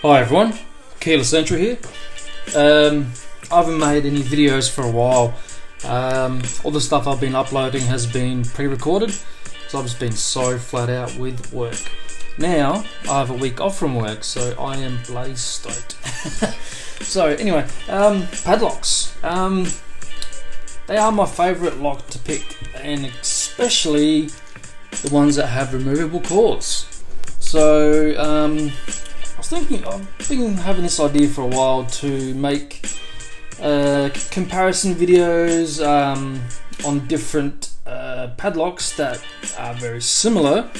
Hi everyone, Keyless Entry here. I haven't made any videos for a while. All the stuff I've been uploading has been pre-recorded, so I've just been so flat out with work. Now I have a week off from work, so I am blaze stoked. So anyway, padlocks. They are my favourite lock to pick, and especially the ones that have removable cords. So I've been having this idea for a while to make comparison videos on different padlocks that are very similar,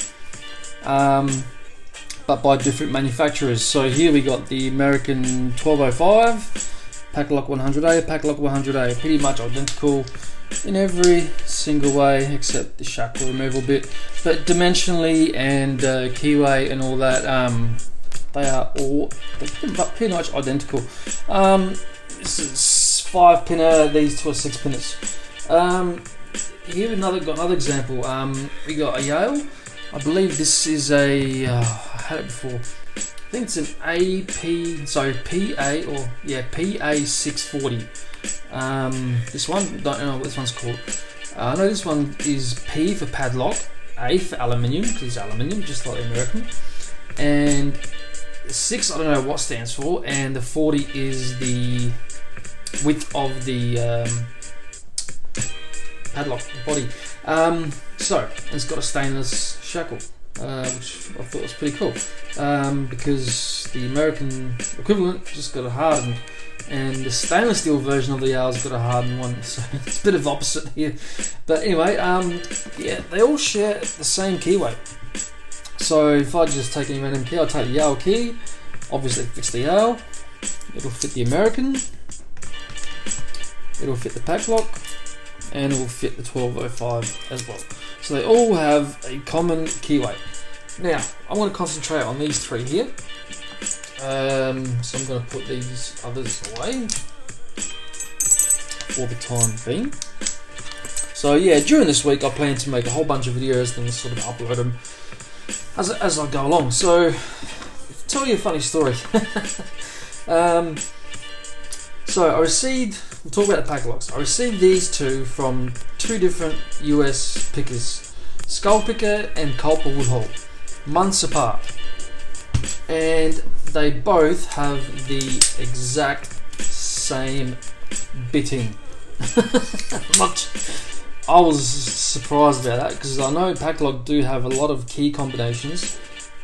but by different manufacturers. So here we got the American 1205, PACLOCK 100A, PACLOCK 100A, pretty much identical in every single way except the shackle removal bit, but dimensionally and keyway and all that, they're pretty much identical. This is 5-pinner, these two are 6-pinners. Here we got another example. We got a Yale. I believe this is a I had it before. I think it's an PA640. This one, don't know what this one's called. I know this one is P for padlock, A for aluminium, because it's aluminium, just like the American, and 6, I don't know what stands for, and the 40 is the width of the padlock body. So it's got a stainless shackle, which I thought was pretty cool, because the American equivalent just got a hardened, and the stainless steel version of the Yale's got a hardened one, so it's a bit of opposite here. But anyway, yeah, they all share the same keyway. So if I just take any random key, I'll take the Yale key, obviously it fits the Yale, it'll fit the American, it'll fit the PACLOCK, and it will fit the 1205 as well. So they all have a common keyway. Now, I'm going to concentrate on these three here. So I'm going to put these others away for the time being. So yeah, during this week I plan to make a whole bunch of videos and sort of upload them as I go along. So, to tell you a funny story. So I received, we'll talk about the PACLOCKs. I received these two from two different US pickers, Skull Picker and Culper Woodhull, months apart. And they both have the exact same bitting. I was surprised about that, because I know PACLOCK do have a lot of key combinations,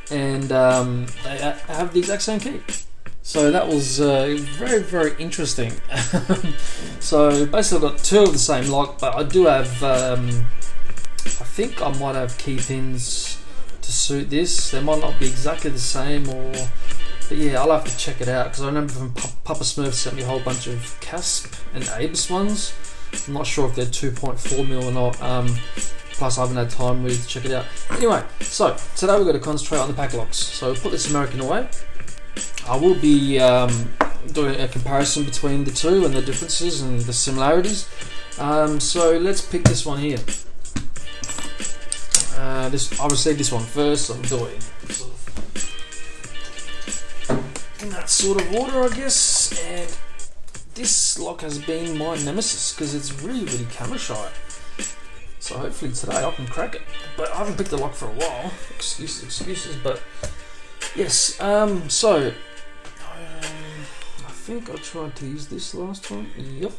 and they have the exact same key. So that was very, very interesting. So basically I've got two of the same lock, but I do have, I think I might have key pins to suit this. They might not be exactly the same, but yeah, I'll have to check it out, because I remember from Papa Smurf sent me a whole bunch of CASP and ABIS ones. I'm not sure if they're 2.4mm or not, plus I haven't had time really to check it out. Anyway, so today we're going to concentrate on the PACLOCKs. So put this American away. I will be doing a comparison between the two and the differences and the similarities. So let's pick this one here. I received this one first, so I'll do it in that sort of order, I guess. And this lock has been my nemesis, because it's really, really camera shy. So hopefully today I can crack it. But I haven't picked a lock for a while. Excuses, but yes. So I think I tried to use this last time. Yep.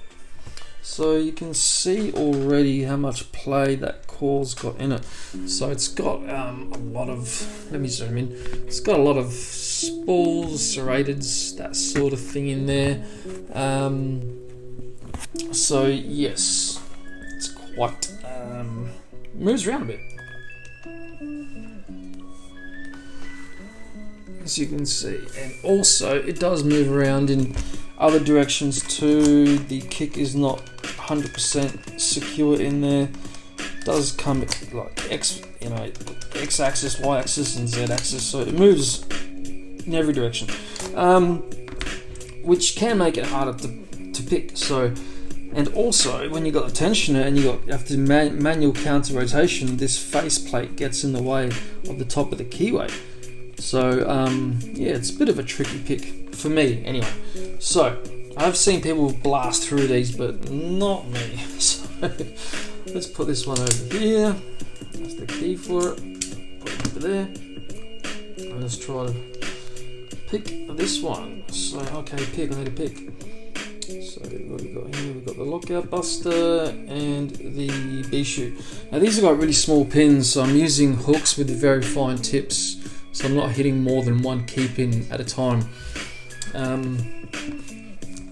So you can see already how much play that core's got in it. So it's got a lot of, let me zoom in, it's got a lot of spools, serrateds, that sort of thing in there. So yes, it's quite, moves around a bit. As you can see, and also it does move around in other directions too. The kick is not 100% secure in there. It does come like x-axis, y-axis, and z-axis, so it moves in every direction, which can make it harder to pick. So, and also when you got the tensioner and you have to manual counter rotation, this faceplate gets in the way of the top of the keyway. So yeah, it's a bit of a tricky pick for me anyway. So I've seen people blast through these, but not me. So let's put this one over here. That's the key for it. Put it over there. And let's try to pick this one. So okay, pick. I need to pick. So what we got here? We've got the lockout buster and the B-shoe. Now these have got really small pins, so I'm using hooks with very fine tips, so I'm not hitting more than one key pin at a time,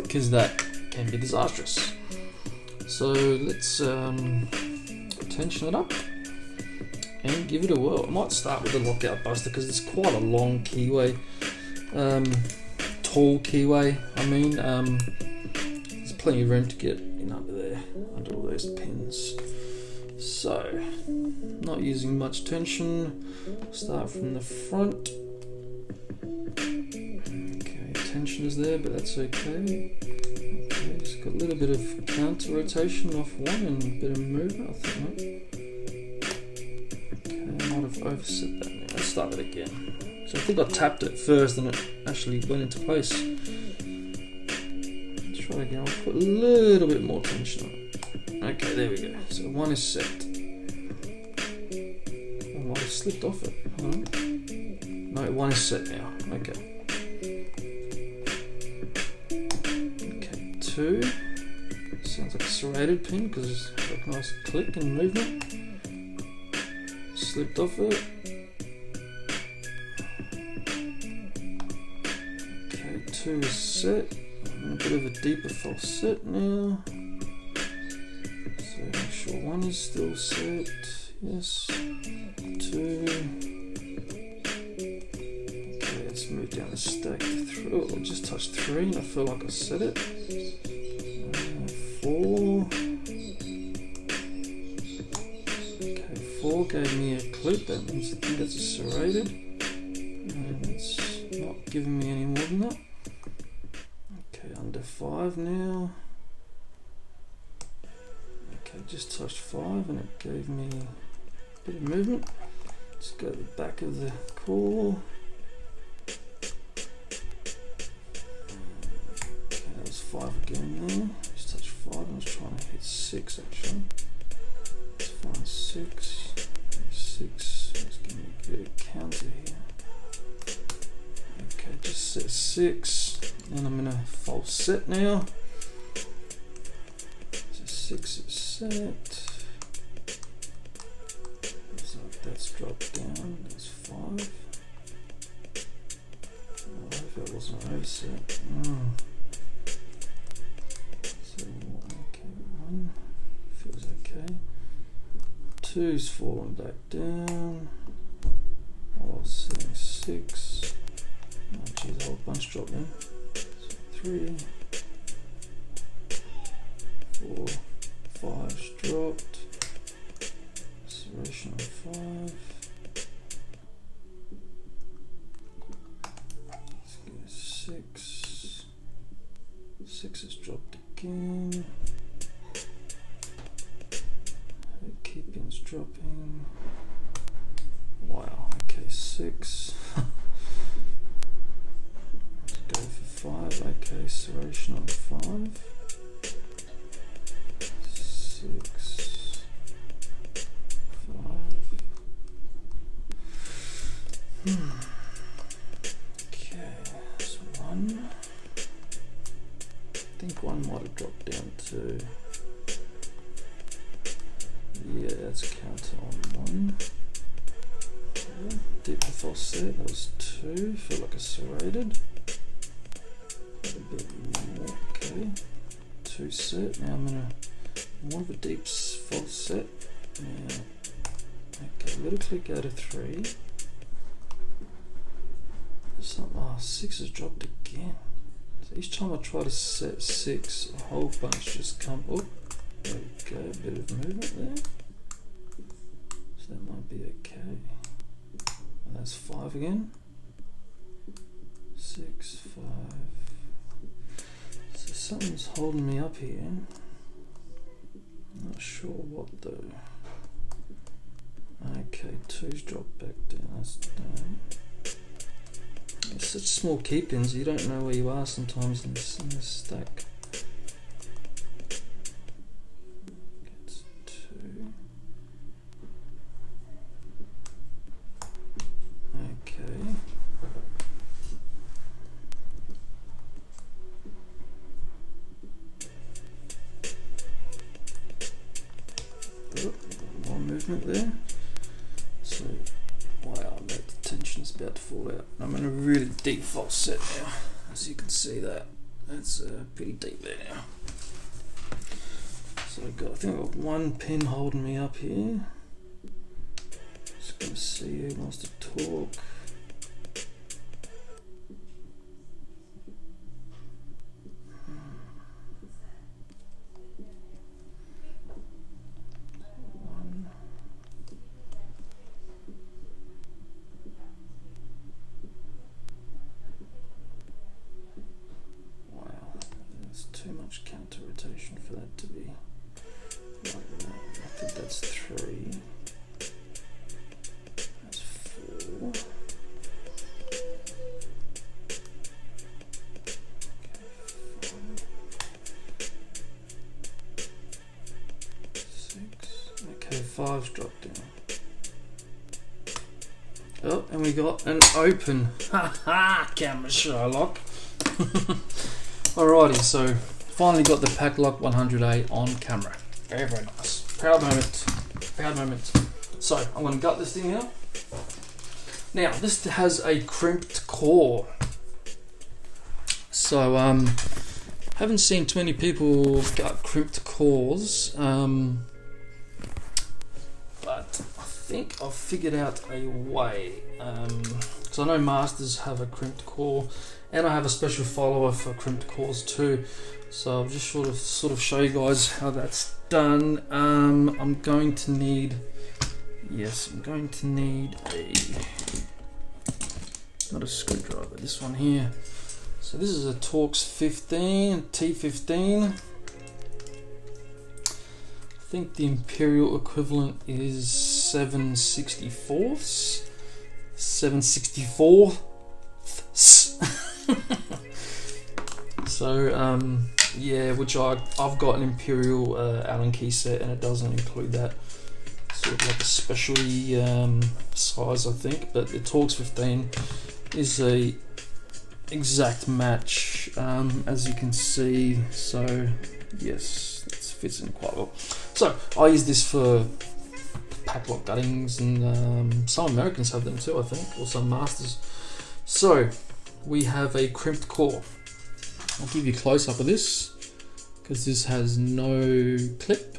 because that can be disastrous. So let's tension it up and give it a whirl. I might start with the lockout buster because it's quite a long keyway, tall keyway. I mean, there's plenty of room to get in under there, under all those pins. So, not using much tension. Start from the front. Okay, tension is there, but that's okay. Okay, just got a little bit of counter rotation off one and a bit of movement, I think. Okay, I might have overset that now. Let's start it again. So I think I tapped it first and it actually went into place. Let's try it again. I'll put a little bit more tension on it. Okay, there we go. So one is set. I might have slipped off it. No, one is set now. Okay. Okay, two. Sounds like a serrated pin because it's got a nice click and movement. Slipped off it. Okay, two is set. And a bit of a deeper false set now. So make sure one is still set. Yes. Two. Okay, let's move down the stack to three. Oh, I just touched three and I feel like I set it. Four. Okay, four gave me a clip. That means I think that's a serrated. And it's not giving me any more than that. Okay, under five now. Okay, just touched five and it gave me a bit of movement. Let's go to the back of the core. Okay, that was five again there. Just touched five. I was trying to hit six actually. Let's find six. Six. Let's give me a bit of counter here. Okay, just set six. And I'm gonna false set now. So six is set. So that's dropped down. That's five. Oh, I hope that wasn't overset. So okay, one feels okay. Two's falling back down. I was setting six. Oh geez, a whole bunch dropped in. So three, four, five's dropped. Serration on five. Let's go six. Six is dropped again. Key pin's dropping. Wow, okay, six. Let's go for five. Okay, serration on five. Six. Okay, so one. I think one might have dropped down to. Yeah, that's counter on one. Okay, deep false set. That was two. Feel like a serrated. A bit more. Okay, two set. Now I'm gonna more of a deep false set. Now, okay, little click out of three. Six has dropped again. So each time I try to set six, a whole bunch just come up. There we go, a bit of movement there. So that might be okay. And that's five again. Six, five. So something's holding me up here. I'm not sure what though. Okay, two's dropped back down. That's down. such small key pins, you don't know where you are sometimes in this stack. Gets 2. Okay. Oh, more movement there. So, wow, that tension's about to fall out. I'm in a really deep false set now, as you can see that. That's pretty deep there now. So I think I've got one pin holding me up here. Just gonna see who wants to talk. Too much counter rotation for that to be like that. I think that's 3. That's 4. Okay, 5's dropped down. Oh, and we got an open. Ha ha! Camera Sherlock. Alrighty, so finally got the PACLOCK 100A on camera. Very, very nice. Proud moment. Proud moment. So I'm going to gut this thing out. Now this has a crimped core. So haven't seen too many people gut crimped cores, but I think I've figured out a way. So I know Masters have a crimped core, and I have a special follower for crimped cores too. So I'll just sort of show you guys how that's done. I'm going to need a not a screwdriver, this one here. So this is a Torx 15 T15. I think the imperial equivalent is 7/64. So yeah, which I've got an imperial Allen key set, and it doesn't include that. Sort of like a specialty size, I think, but the Torx 15 is a exact match, as you can see. So yes, it fits in quite well. So I use this for PACLOCK guttings, and some Americans have them too, I think, or some Masters. So we have a crimped core. I'll give you a close up of this because this has no clip,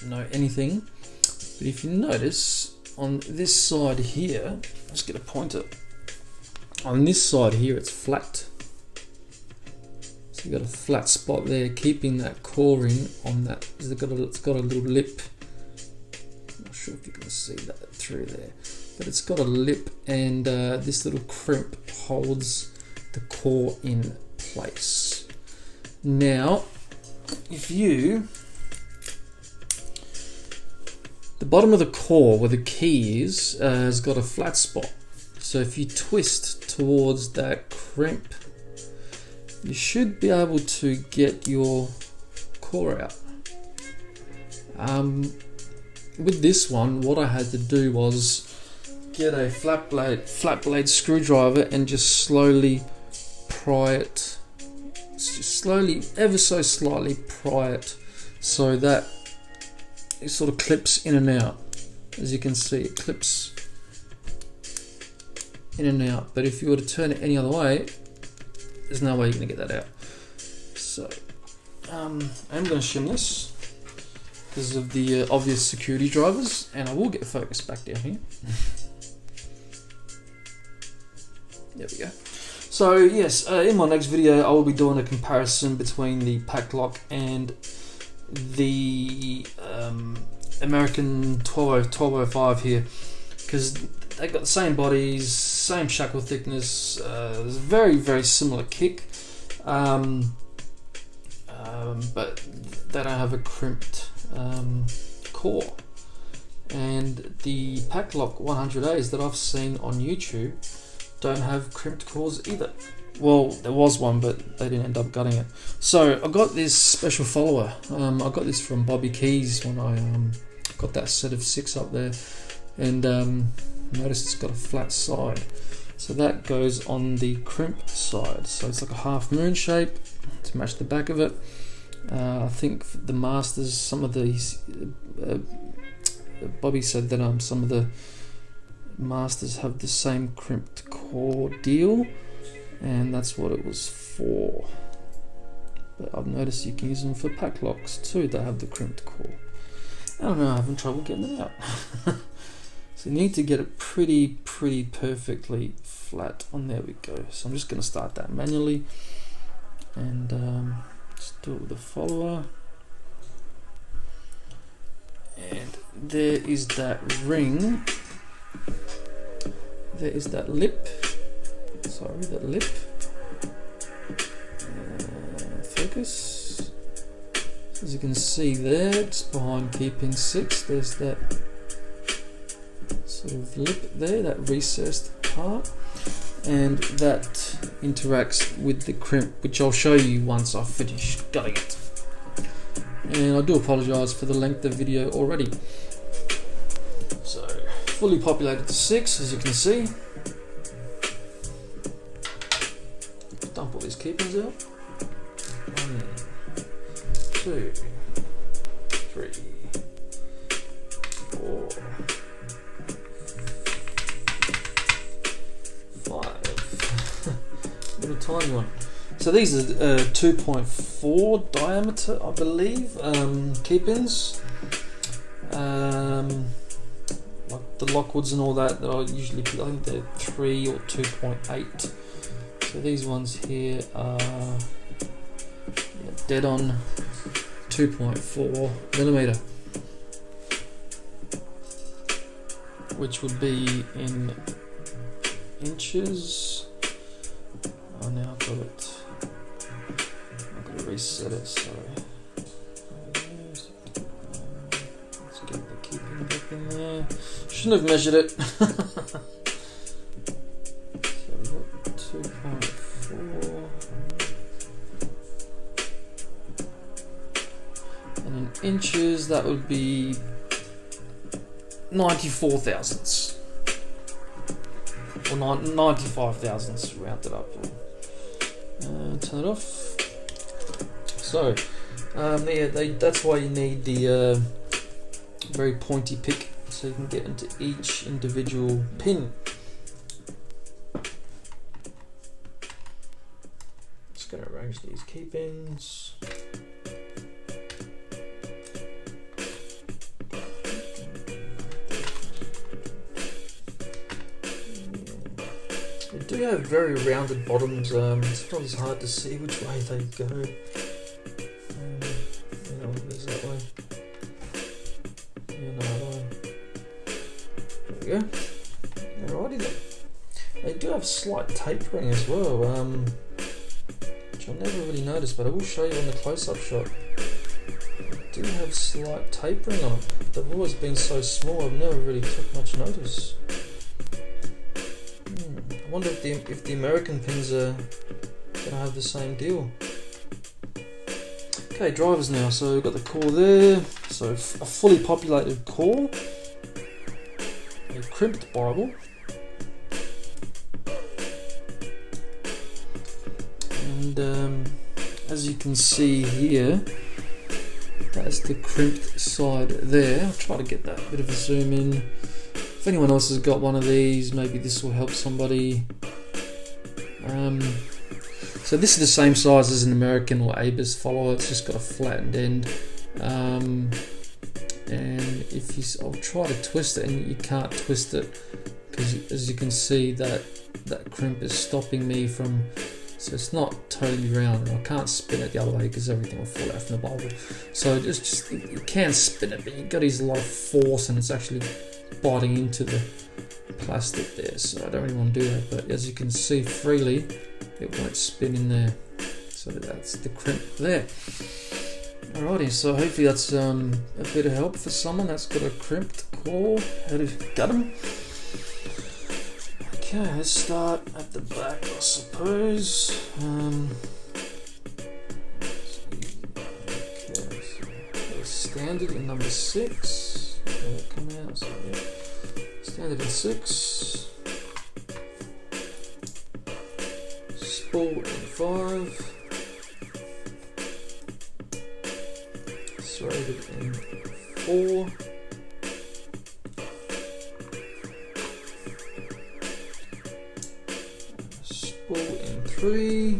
no anything. But if you notice on this side here, let's get a pointer. On this side here, it's flat. So you've got a flat spot there, keeping that core in on that. It's got a little lip. I'm not sure if you can see that through there, but it's got a lip, and this little crimp holds the core in place. Now, the bottom of the core where the key is has got a flat spot. So if you twist towards that crimp, you should be able to get your core out. With this one, what I had to do was get a flat blade screwdriver and just slowly pry it, ever so slightly pry it, so that it sort of clips in and out. As you can see, it clips in and out, but if you were to turn it any other way, there's no way you're going to get that out. So I'm going to shim this because of the obvious security drivers, and I will get focus back down here. There we go. So yes, in my next video I will be doing a comparison between the PACLOCK and the American 1205 here, because they got the same bodies, same shackle thickness, very, very similar kick, but they don't have a crimped core. And the PACLOCK 100As that I've seen on YouTube don't have crimped cores either. Well, there was one, but they didn't end up gutting it. So I got this special follower. I got this from Bobby Keys when I got that set of 6 up there, and notice it's got a flat side. So that goes on the crimp side. So it's like a half moon shape to match the back of it. I think the masters, some of these, Bobby said that some of the masters have the same crimped core deal, and that's what it was for. But I've noticed you can use them for PACLOCKs too that have the crimped core. I don't know, I'm having trouble getting it out. So you need to get it pretty perfectly flat on. There we go. So I'm just going to start that manually, and just do it with the follower. And there is that ring. There is that lip. Sorry, that lip. Focus. So as you can see there, it's behind key pin 6. There's that sort of lip there, that recessed part, and that interacts with the crimp, which I'll show you once I've finished gutting it. And I do apologise for the length of video already. So fully populated to 6, as you can see. Dump all these key pins out. 1, 2, 3, 4, 5. Little tiny one. So these are 2.4 diameter, I believe, key pins. Like the Lockwoods and all that I usually put, I think they're 3 or 2.8. So these ones here are dead on 2.4 millimeter, which would be in inches. Oh, now I've got it. I've got to reset it. Sorry. Let's get the key pin back in there. Shouldn't have measured it. So we've got 2.4. And in inches, that would be 94 thousandths. Or 95 thousandths, rounded up. Turn it off. So, that's why you need the very pointy pick, so you can get into each individual pin. Just going to arrange these key pins. They do have very rounded bottoms. It's not as hard to see which way they go. There's that way. Another way. There we go. Alrighty then. They do have slight tapering as well, which I never really noticed, but I will show you on the close-up shot. They do have slight tapering on them. They've always been so small, I've never really took much notice. I wonder if the American pins are going to have the same deal. Okay, drivers now. So we've got the core there. So a fully populated core. A crimped Bible. And as you can see here, that's the crimped side there. I'll try to get that bit of a zoom in. If anyone else has got one of these, maybe this will help somebody. So this is the same size as an American or Abus follower. It's just got a flattened end. And if you, I'll try to twist it, and you can't twist it because, as you can see, that crimp is stopping me from. So it's not totally round, and I can't spin it the other way because everything will fall out from the Bible. So just you can spin it, but you've got to use a lot of force, and it's actually biting into the plastic there, so I don't really want to do that, but as you can see freely, it won't spin in there. So that's the crimp there. Alrighty, so hopefully that's a bit of help for someone that's got a crimped core, how to gut them. Okay, let's start at the back, I suppose. Okay, so standard in number 6. Come out. So yeah. Standard in 6. Spool in 5. Serrated in 4. Spool in 3.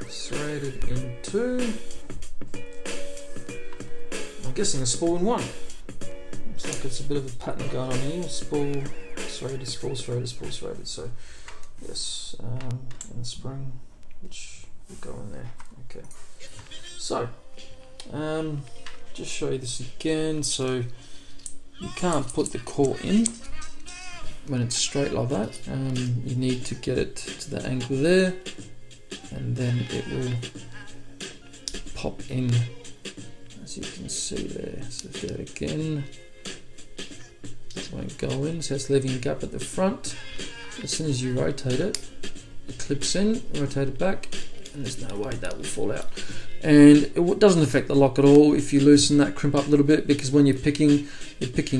Serrated in 2. I'm guessing a spool in 1. Looks like it's a bit of a pattern going on here. Spool, serrated, spool, serrated, spool, serrated. So yes, and the sprung, which will go in there. Okay. So just show you this again. So you can't put the core in when it's straight like that. You need to get it to the angle there, and then it will pop in, as you can see there. So do it again. It won't go in, so it's leaving a gap at the front. As soon as you rotate it, it clips in, rotate it back, and there's no way that will fall out. And it doesn't affect the lock at all if you loosen that crimp up a little bit, because when you're picking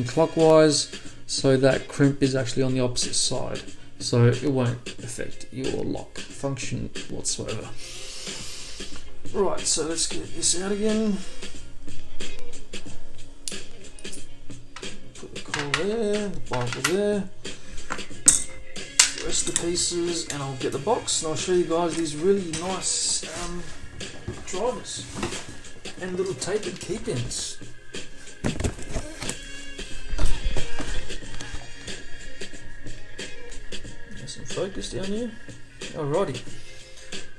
clockwise, so that crimp is actually on the opposite side, so it won't affect your lock function whatsoever. Right, so let's get this out again. Put the core there, the Bible there, the rest of the pieces, and I'll get the box and I'll show you guys these really nice drivers and little tapered key pins. Nice and focused down here. Alrighty,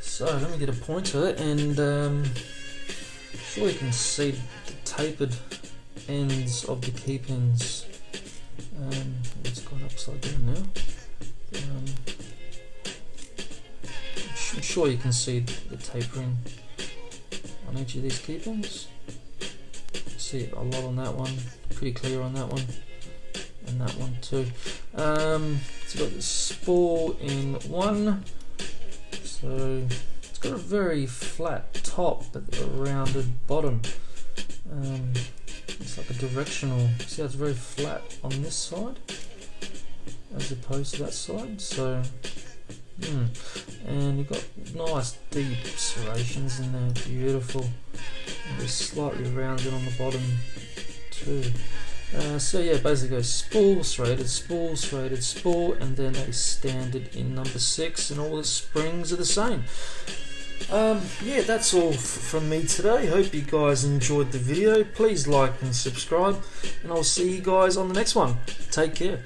so let me get a pointer and sure you can see the tapered ends of the key pins. It's gone upside down now. I'm sure you can see the tapering on each of these key pins. See it a lot on that one, pretty clear on that one, and that one too. It's got the spool in 1, so it's got a very flat top but a rounded bottom. It's like a directional. See how it's very flat on this side as opposed to that side. So and you've got nice deep serrations in there, beautiful. And it's slightly rounded on the bottom too. So yeah, basically spool, serrated, spool, serrated, spool, and then a standard in number 6, and all the springs are the same. Yeah, that's all from me today. Hope you guys enjoyed the video. Please like and subscribe, and I'll see you guys on the next one. Take care.